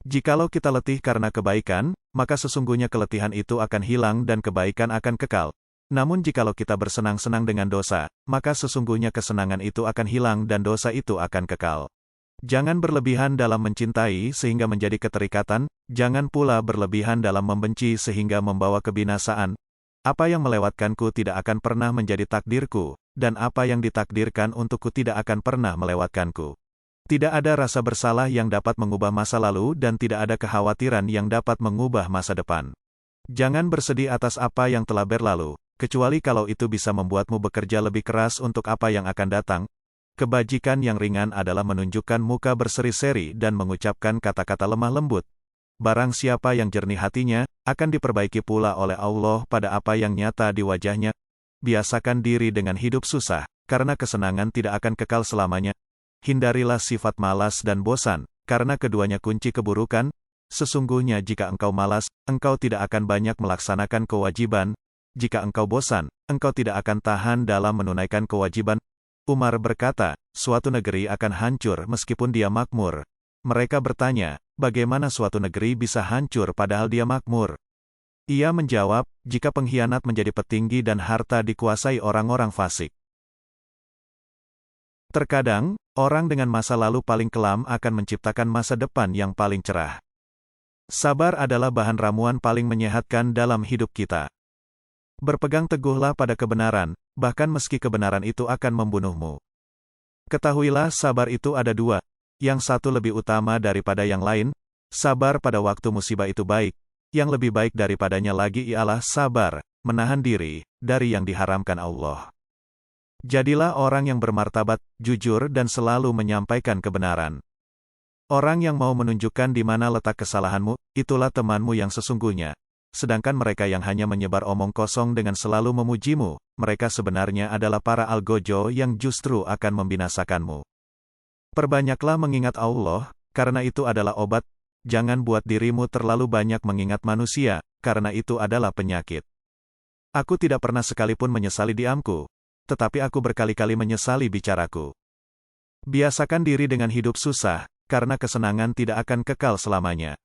Jikalau kita letih karena kebaikan, maka sesungguhnya keletihan itu akan hilang dan kebaikan akan kekal. Namun jikalau kita bersenang-senang dengan dosa, maka sesungguhnya kesenangan itu akan hilang dan dosa itu akan kekal. Jangan berlebihan dalam mencintai sehingga menjadi keterikatan, jangan pula berlebihan dalam membenci sehingga membawa kebinasaan. Apa yang melewatkanku tidak akan pernah menjadi takdirku, dan apa yang ditakdirkan untukku tidak akan pernah melewatkanku. Tidak ada rasa bersalah yang dapat mengubah masa lalu dan tidak ada kekhawatiran yang dapat mengubah masa depan. Jangan bersedih atas apa yang telah berlalu, kecuali kalau itu bisa membuatmu bekerja lebih keras untuk apa yang akan datang. Kebajikan yang ringan adalah menunjukkan muka berseri-seri dan mengucapkan kata-kata lemah lembut. Barang siapa yang jernih hatinya, akan diperbaiki pula oleh Allah pada apa yang nyata di wajahnya. Biasakan diri dengan hidup susah, karena kesenangan tidak akan kekal selamanya. Hindarilah sifat malas dan bosan, karena keduanya kunci keburukan. Sesungguhnya jika engkau malas, engkau tidak akan banyak melaksanakan kewajiban. Jika engkau bosan, engkau tidak akan tahan dalam menunaikan kewajiban. Umar berkata, suatu negeri akan hancur meskipun dia makmur. Mereka bertanya, bagaimana suatu negeri bisa hancur padahal dia makmur? Ia menjawab, jika pengkhianat menjadi petinggi dan harta dikuasai orang-orang fasik. Terkadang, orang dengan masa lalu paling kelam akan menciptakan masa depan yang paling cerah. Sabar adalah bahan ramuan paling menyehatkan dalam hidup kita. Berpegang teguhlah pada kebenaran, bahkan meski kebenaran itu akan membunuhmu. Ketahuilah sabar itu ada dua, yang satu lebih utama daripada yang lain. Sabar pada waktu musibah itu baik, yang lebih baik daripadanya lagi ialah sabar, menahan diri, dari yang diharamkan Allah. Jadilah orang yang bermartabat, jujur dan selalu menyampaikan kebenaran. Orang yang mau menunjukkan di mana letak kesalahanmu, itulah temanmu yang sesungguhnya. Sedangkan mereka yang hanya menyebar omong kosong dengan selalu memujimu, mereka sebenarnya adalah para algojo yang justru akan membinasakanmu. Perbanyaklah mengingat Allah, karena itu adalah obat. Jangan buat dirimu terlalu banyak mengingat manusia, karena itu adalah penyakit. Aku tidak pernah sekalipun menyesali diamku, tetapi aku berkali-kali menyesali bicaraku. Biasakan diri dengan hidup susah, karena kesenangan tidak akan kekal selamanya.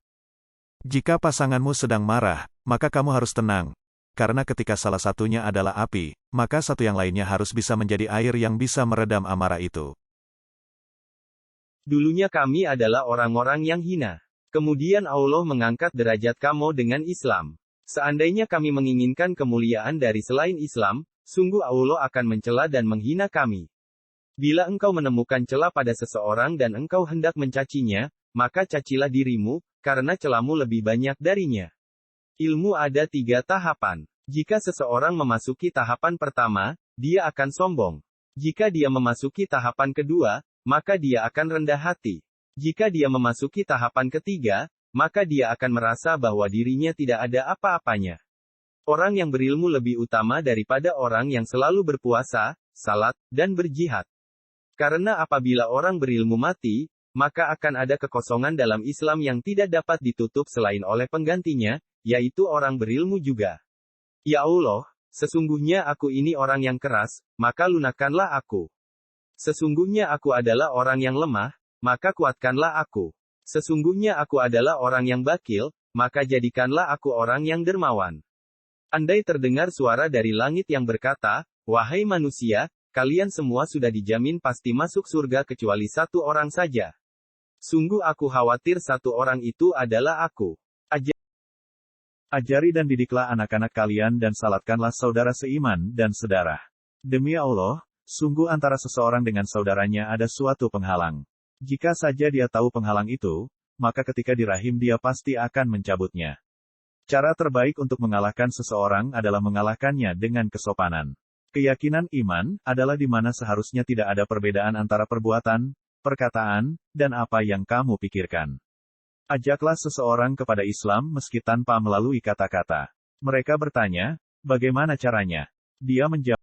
Jika pasanganmu sedang marah, maka kamu harus tenang. Karena ketika salah satunya adalah api, maka satu yang lainnya harus bisa menjadi air yang bisa meredam amarah itu. Dulunya kami adalah orang-orang yang hina. Kemudian Allah mengangkat derajat kamu dengan Islam. Seandainya kami menginginkan kemuliaan dari selain Islam, sungguh Allah akan mencela dan menghina kami. Bila engkau menemukan celah pada seseorang dan engkau hendak mencacinya, maka cacilah dirimu, karena celamu lebih banyak darinya. Ilmu ada 3 tahapan. Jika seseorang memasuki tahapan pertama, dia akan sombong. Jika dia memasuki tahapan kedua, maka dia akan rendah hati. Jika dia memasuki tahapan ketiga, maka dia akan merasa bahwa dirinya tidak ada apa-apanya. Orang yang berilmu lebih utama daripada orang yang selalu berpuasa, salat, dan berjihad. Karena apabila orang berilmu mati, maka akan ada kekosongan dalam Islam yang tidak dapat ditutup selain oleh penggantinya, yaitu orang berilmu juga. Ya Allah, sesungguhnya aku ini orang yang keras, maka lunakkanlah aku. Sesungguhnya aku adalah orang yang lemah, maka kuatkanlah aku. Sesungguhnya aku adalah orang yang bakil, maka jadikanlah aku orang yang dermawan. Andai terdengar suara dari langit yang berkata, wahai manusia, kalian semua sudah dijamin pasti masuk surga kecuali satu orang saja. Sungguh aku khawatir satu orang itu adalah aku. Ajari dan didiklah anak-anak kalian dan salatkanlah saudara seiman dan sedarah. Demi Allah, sungguh antara seseorang dengan saudaranya ada suatu penghalang. Jika saja dia tahu penghalang itu, maka ketika di rahim dia pasti akan mencabutnya. Cara terbaik untuk mengalahkan seseorang adalah mengalahkannya dengan kesopanan. Keyakinan iman adalah di mana seharusnya tidak ada perbedaan antara perbuatan, perkataan, dan apa yang kamu pikirkan. Ajaklah seseorang kepada Islam meski tanpa melalui kata-kata. Mereka bertanya, bagaimana caranya? Dia menjawab,